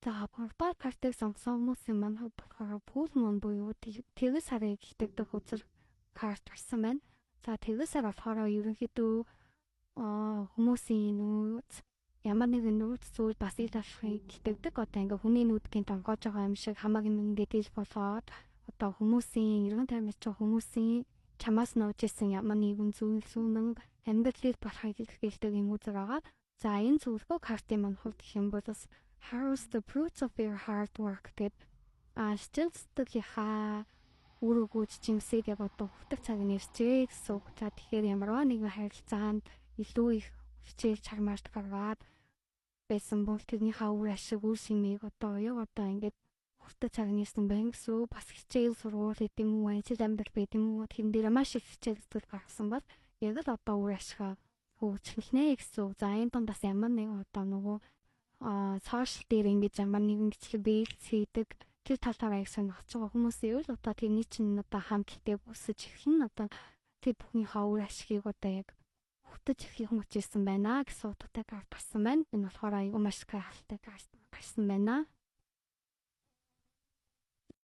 За гуравдугаар картыг сонгосон хүмүүсийн маань болохоор Full Moon буюу тэгс сарыг итгэдэг үзэр карт гарсан байна. За тэгс сар болохоор ерөнхийдөө хүмүүсийн нүүц ямар нэгэн нүүц зүйл бас ил болохыг итгэдэг. Одоо ингээ хүний нүдгийн донгоож байгаа юм шиг хамаагийн ингээд ил болоод одоо хүмүүсийн эргэн тойрнож байгаа хүмүүсийн чамаас нууж исэн ямар нэгэн зүйл сүнэн амьдралыг болохыг илэрхийлдэг юм үзэр байгаа. За энэ зөвлөгөө картын маань хувьд гэх юм бол бас Harvest the fruits of your hard work гэд still сэтгэлийнхаа үр өгөөж жимсийг одоо хүртэх цаг нь иржээ гэсэн үг. За тэгэхээр ямарваа нэгэн харилцаанд илүү их хичээл чармаарт гаргаад байсан бол тэрнийхээ үр ашиг үр шимийг одоо ингээд хүртэх цаг нь ирсэн байна гэсэн. Бас хичээл сургууль гэдэг юм уу, ажил амьдрал гэдэг юм уу, тэрэн дээр маш их хичээл зүйл гаргасан бол яг л одоо үр ашиг хөгжүүлнэ гэсэн. За энэ донд бас ямар нэгэн одоо нөгөө сошиал дээр ингэж ямар нэгэн гिचл биелс хийдэг тэр тал талаараа их сонирхож байгаа хүмүүсийн үйл одоо тэрний чинь одоо хамтлагтээ бүсэж ирэх нь одоо тэр бүхнийхээ үр ашигыг одоо яг хөтөж ирэх юм учирсан байна гэсэн утгатай карт гарсан байна. Энэ болохоор аюу маш гайхалтай карт гарсан байна.